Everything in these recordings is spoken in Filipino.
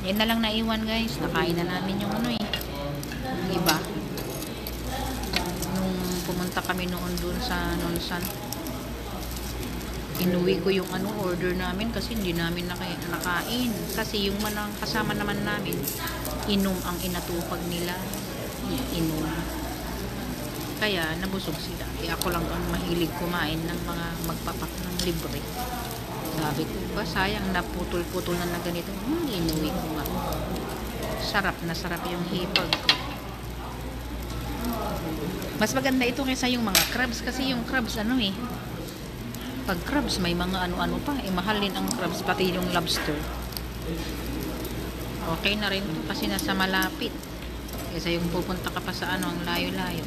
Yan na lang naiwan guys. Nakain na namin yung ano eh. Iba. Nung pumunta kami noon dun sa Nonsan. Inuwi ko yung order namin kasi hindi namin nakain. Kasi yung manang kasama naman namin, inom ang inatupag nila. Inom. Kaya nabusog sila. Ako lang ang mahilig kumain ng mga magpapak ng libre. Sabi ko ba, sayang naputol-putol na ganito. Inuwi ko nga. Sarap na sarap yung hipag ko. Mas maganda ito kaysa yung mga crabs kasi yung crabs pag crabs may mga ano-ano pa, mahalin ang crabs pati yung lobster. Okay na rin kasi nasa malapit kaysa yung pupunta ka pa sa ang layo-layo.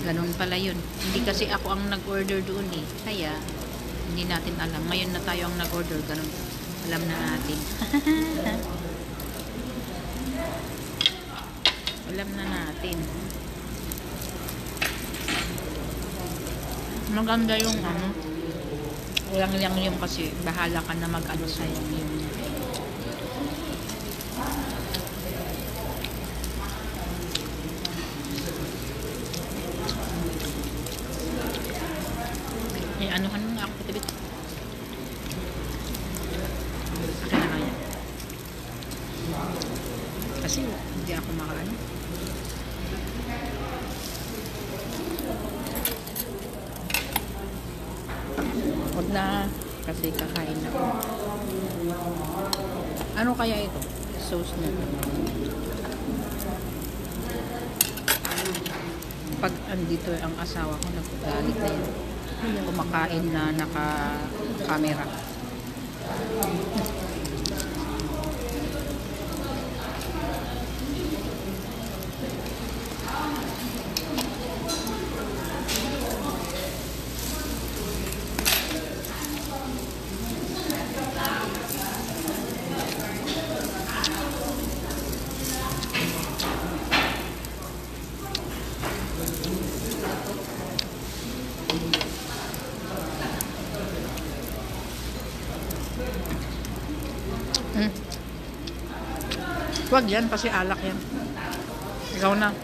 Ganun pala yun. Hindi kasi ako ang nag-order doon kaya hindi natin alam. Ngayon na tayo ang nag-order, ganun. Alam na natin. Alam na natin. Maganda yung walang yung kasi bahala ka na mag-ano sa'yo yung anuhan mo nga ako tibit. Akin na kaya. Kasi hindi ako makaano. Huwag na kasi kakain ako. Ano kaya ito? Sauce na ito. Pag andito ang asawa ko, nagagalit na yan. Kumakain na naka-camera. Wag yan kasi alak yan. Ikaw na.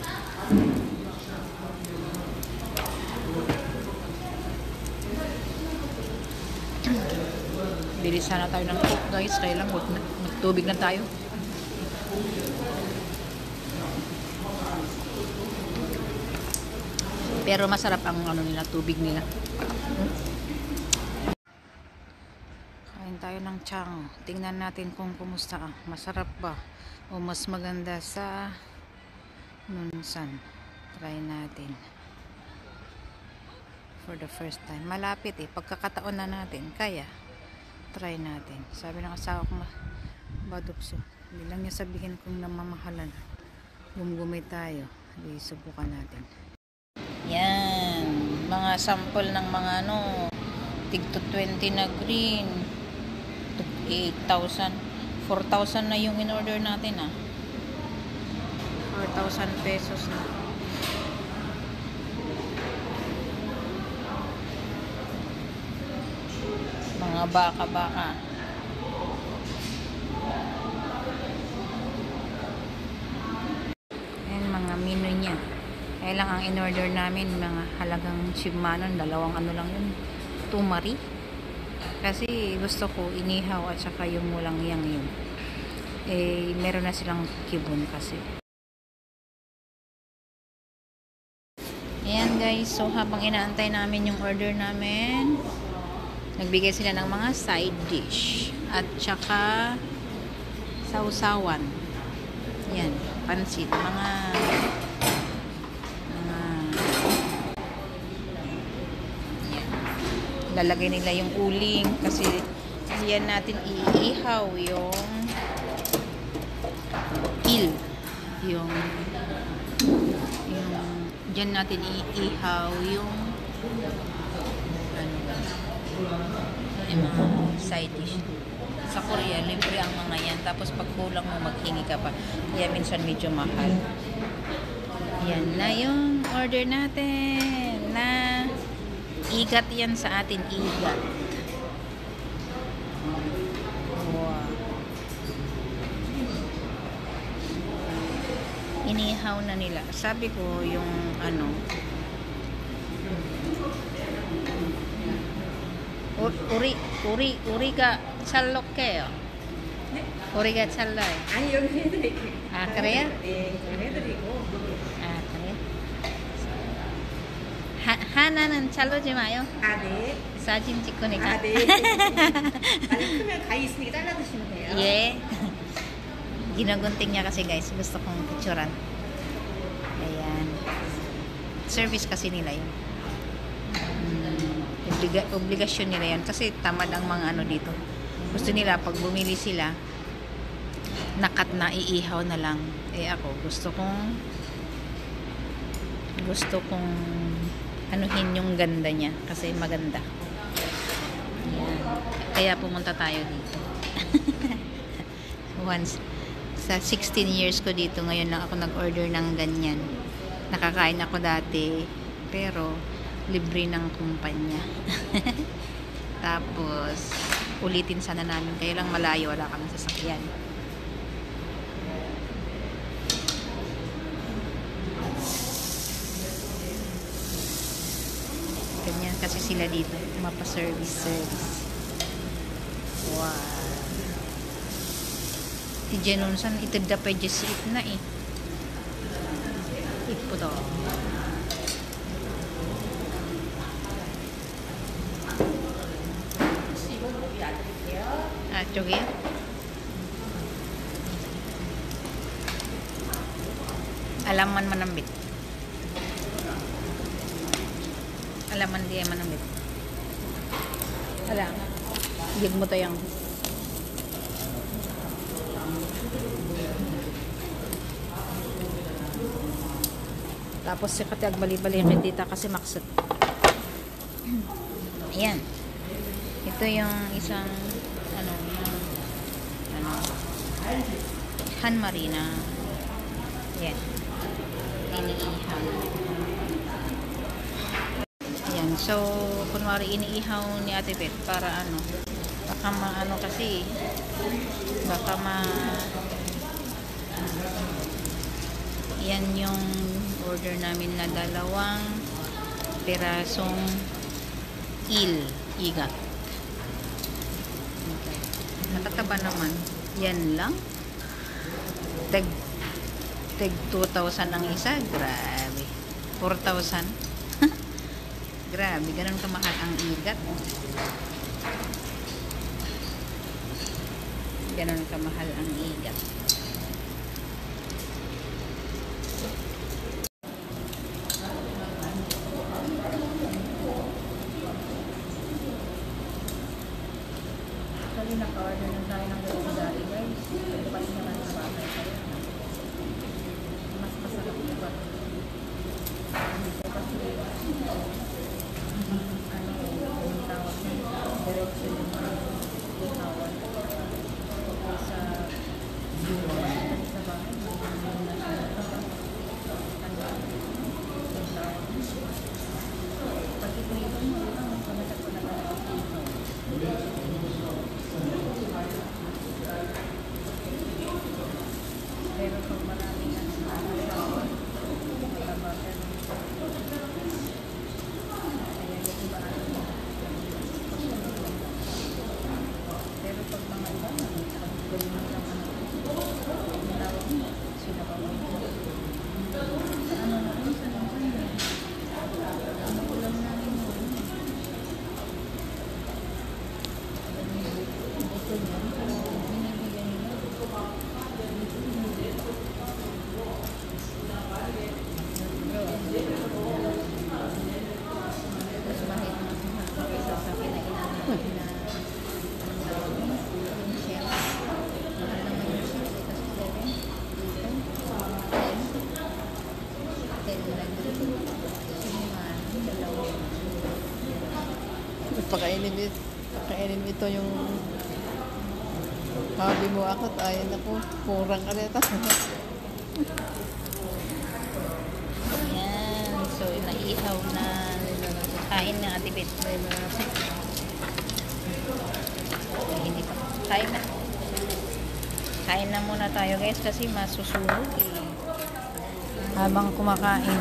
Bilis sana tayo ng cook guys. Kaya lang magtubig na tayo. Pero masarap ang nila, tubig nila. Kain tayo ng chang. Tingnan natin kung kumusta. Masarap ba? O mas maganda sa Nonsan. Try natin. For the first time. Malapit pagkakataon na natin. Kaya, try natin. Sabi ng asawa ko, badupso. Hindi lang niya sabihin kung namamahalan. Gumgumay tayo. Di subukan natin. Yan. Mga sample ng mga tigto 20 na green. 8,000. 4,000 na yung in-order natin 4,000 pesos na. Mga baka-baka. Ayan mga menu niya. Kaya lang ang in-order namin mga halagang Shimano, dalawang lang yun. Tumari. Kasi gusto ko inihaw at saka yung mulang yang yun. Meron na silang kibon kasi. Ayan guys, so habang inaantay namin yung order namin, nagbigay sila ng mga side dish at saka sausawan. Yan, pansit, mga lalagay nila yung uling kasi yan natin iihaw yung yung dyan natin iihaw yung mga side dish. Sa Korea, libre ang mga yan. Tapos pag kulang mo, maghingi ka pa. Kaya minsan medyo mahal. Yan na yung order natin na igat yan sa atin, igat. inihaw na nila. Sabi ko yung ano, 우리가 찰lok해요. 우리가 찰러요. 아니 여기 해드릴게요. 아, 그래요? 네, 좀 해드리고. 아, 그래요? 하나는 자르지 마요. 아 네. 사진 찍으니까. 아 네. 아니 크면 가위 있으니까 잘라 드시면 돼요. 예. Ginagunting niya kasi guys. Gusto kong picturean. Ayan. Service kasi nila yun. Obligasyon nila yan. Kasi tamad ang mga ano dito. Gusto nila pag bumili sila, nakat na iihaw na lang. Eh ako, gusto kong anuhin yung ganda niya. Kasi maganda. Ayan. Kaya pumunta tayo dito. Once sa 16 years ko dito, ngayon lang ako nag-order ng ganyan. Nakakain ako dati, pero libre ng kumpanya. Tapos ulitin sana namin, kaya lang malayo, wala kami sasakyan. Ganyan kasi sila dito, mapa-service. Wow. Idzie nun san itid pa jesi na eh. Ipo to. Ah, 저기요? Alaman manambit. Alaman dia manambit. Alam. Yun mo to yung tapos si Katiag bali-bali yung dita kasi maksat. Ayan. Ito yung isang ano Han Marina. Ayan. Iniihaw. Ayan. So, kunwari iniihaw ni Ate Beth para ano, baka maano kasi, baka yan yung order namin na 2 pirasong igat. Okay. Nakataba naman. Yan lang. Tag 2,000 ang isa. Grabe. 4,000. Grabe. Ganun kamahal ang igat. Ganun kamahal ang igat. Actually, naka-order na tayo ng gari-gari guys. Bukas naman sa bagay tayo. Mas masarap na ba? Dito kasi ano yung tawag na diretso yung ihawan. Sa bahay. Pag ito yung pamasak ko na pero pag maraming pero pag mga iba gawin mo lang tawag mo sila ba mo ano na rin sa ano ulam namin mo ito niya binibigyan nila mas mahit sa akin na inamin na shell. Mahal naman yung shell kasi 7, 10 lang dito. Pakainin mo ito yung hobby mo ako. Ayan ako, kurang ka nito. Ayan. So, naihaw na kain na Ate Beth. Hindi pa. Kain na. Kain na muna tayo guys kasi masusunog eh. habang kumakain.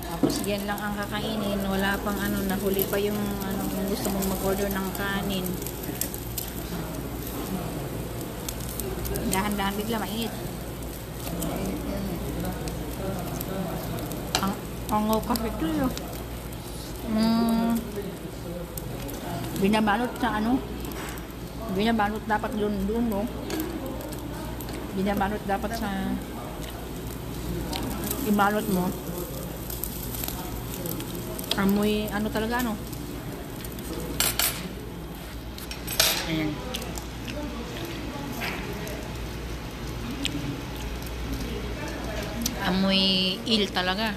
Tapos yan lang ang kakainin, wala pang ano, nahuli pa yung ano, kung gusto mong mag-order ng kanin. Dahan-dahan bigla, mainit. Ang kasi ito yun. Binabalot sa ano, binabalot dapat doon mo. Binabalot dapat sa ibalot mo. Amoy ano talaga ano. Ayan. Amoy il talaga.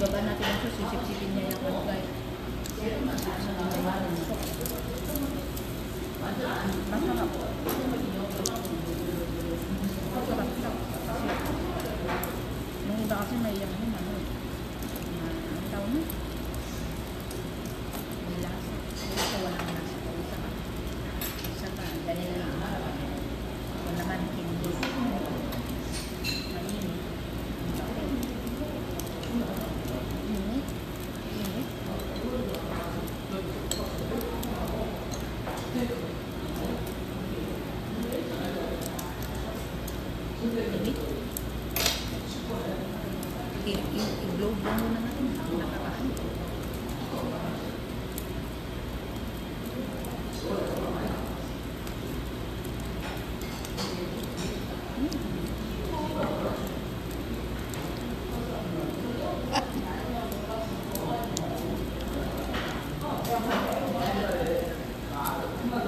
Baba natin ito, sisip-sipin niya yung ano guys. Masarap. Yung iba kasi may yung ano. Ang tawag mo? May lasa. Ito walang lasa. Isa pa. Ganyan lang. Wala naman hindi. Mainit. I-globe lang muna natin. Nakakaan.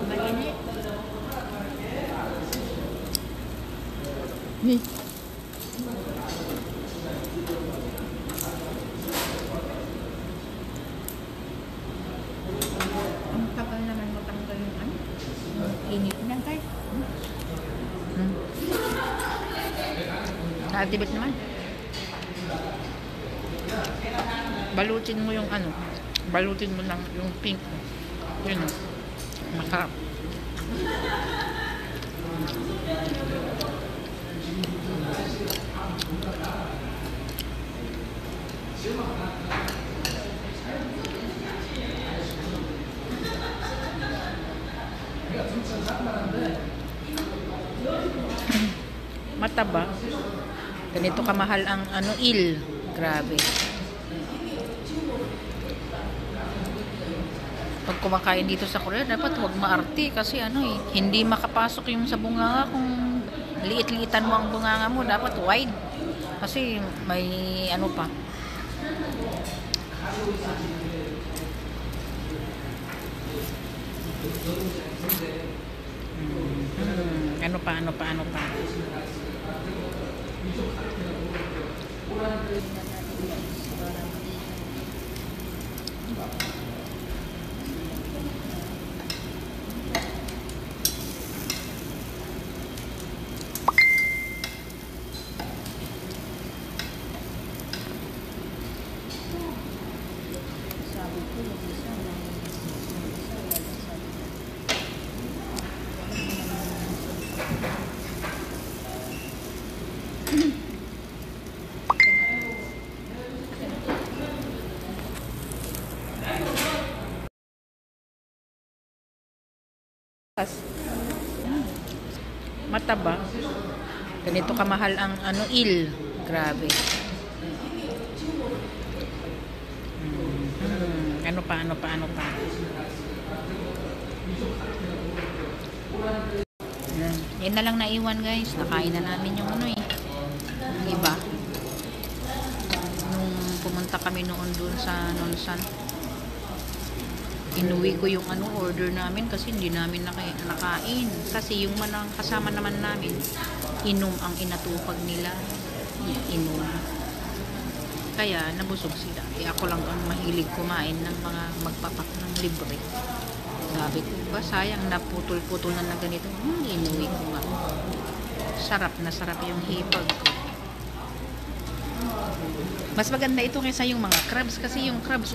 Mainit. Ni. Ang tagal naman matanggal yung ano. Init na guys. Naatibit naman. Balutin mo yung ano. Balutin mo lang yung pink. Yun o. Masarap. Mataba. Ganito kamahal ang ano il. Grabe. Pag kumakain dito sa Korea, dapat huwag maarte kasi ano eh, hindi makapasok yung sa bunganga kung liit-liitan mo ang bunganga mo, dapat wide. Kasi may ano pa. Ano pa, ano pa, ano pa. Mataba. Ganito kamahal ang ano il. Grabe. Ano pa, ano pa, ano pa. Yan na lang naiwan guys. Nakain na namin yung ano eh. Yung iba. Nung pumunta kami noon dun sa Nonsan. Inuwi ko yung order namin kasi hindi namin nakain. Kasi yung kasama naman namin, inom ang inatupag nila. Inom. Kaya nabusog sila. Ako lang ang mahilig kumain ng mga magpapak ng libre. Sabi ko ba, sayang naputol-putol na ganito. Inuwi ko nga. Sarap na sarap yung hipag ko. Mas maganda ito kaysa yung mga crabs kasi yung crabs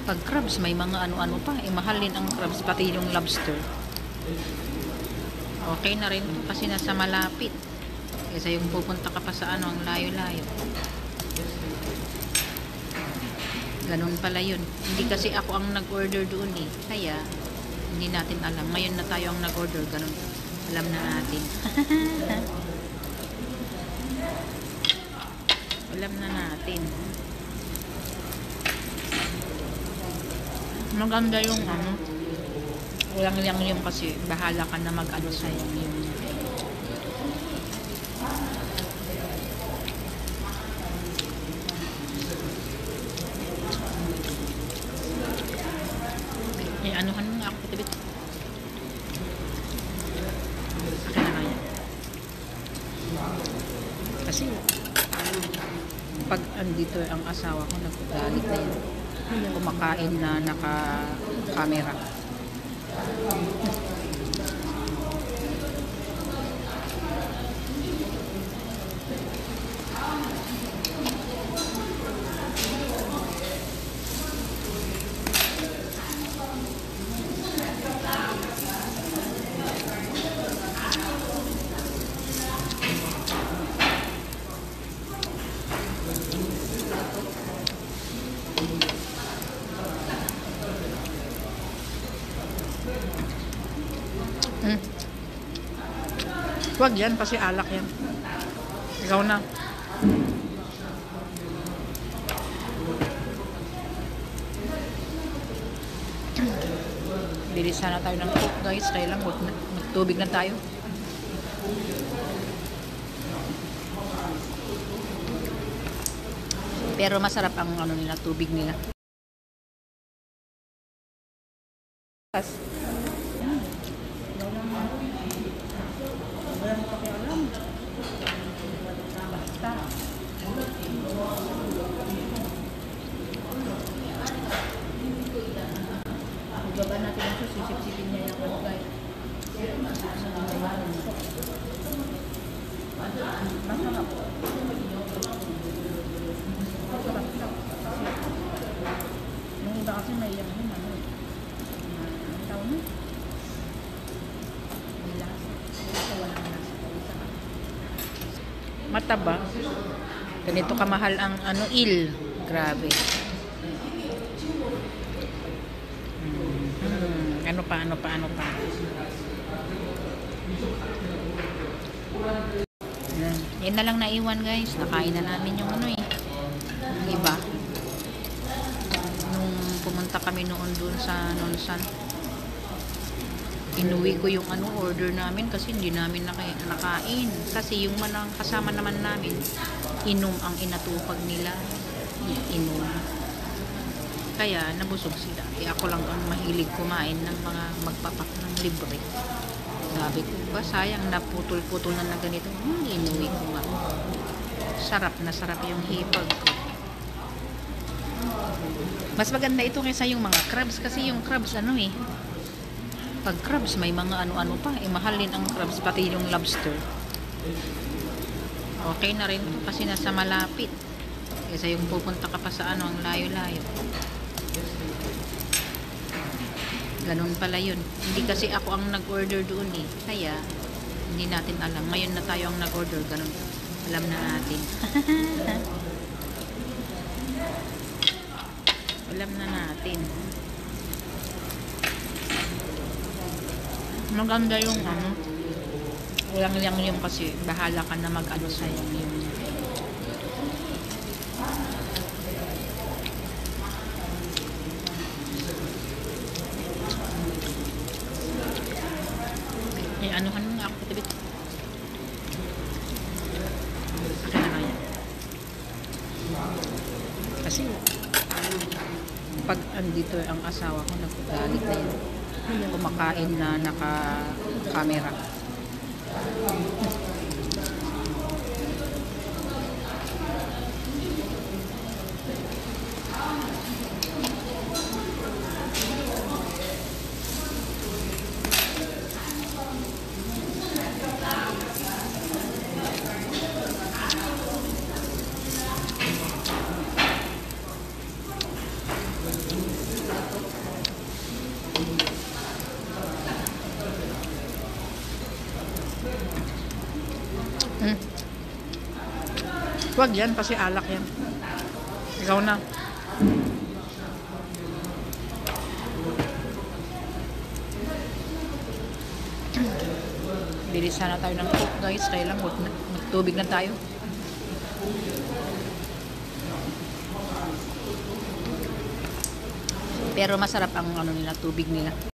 pag crabs may mga ano-ano pa, mahal din ang crabs pati yung lobster. Okay na rin kasi nasa malapit kaysa yung pupunta ka pa sa ang layo-layo. Ganun pala yun. Hindi kasi ako ang nag-order doon kaya hindi natin alam. Ngayon na tayo ang nag-order, ganun. Alam na natin. Alam na natin. Maganda yung walang yung kasi bahala ka na mag-ano sa'yo yung anuhan mo nga ako kitabit. Akin na kaya. Kasi pag andito ang asawa ko nagagalit na yun. Kumakain na naka-camera. Wag yan kasi alak yan. Ikaw na. Bilis sana tayo ng coke guys. Kaya lang magtubig na tayo. Pero masarap ang nila, tubig nila. Baba natin ang sisip-sipin niya yung guys. Masarap. Yung iba kasi may yung tawag mo? May lasa. Walang lasa. Mataba. Ganito kamahal ang il. Grabe. Ano pa. Yan na lang naiwan guys. Nakain na namin yung iba. Nung pumunta kami noon dun sa Nonsan, inuwi ko yung order namin kasi hindi namin nakain. Kasi yung kasama naman namin, inom ang inatupag nila. Inom. Kaya nabusog sila. Ako lang ang mahilig kumain ng mga magpapak ng libre. Sabi ko ba, sayang naputol-putol na ganito. Inuwi ko nga. Sarap na sarap yung hipag ko. Mas maganda ito kaysa yung mga crabs kasi yung crabs pag crabs may mga ano-ano pa, mahal din ang crabs pati yung lobster. Okay na rin kasi nasa malapit kaysa yung pupunta ka pa sa ang layo-layo. Ganun pala yun. Hindi kasi ako ang nag-order doon kaya hindi natin alam. Ngayon na tayo ang nag-order, ganun. Alam na natin. Alam na natin. Maganda yung walang yung kasi bahala ka na mag-ano sa'yo yung anuhan mo nga ako kitabit. Akin na kaya. Kasi Pag andito ang asawa ko, nagagalit na yun. Kumakain na naka-camera. Wag yan, kasi alak yan. Ikaw na. Bilis sana tayo ng coke, guys. Kaya lang, magtubig na tayo. Pero masarap ang ano nila, tubig nila.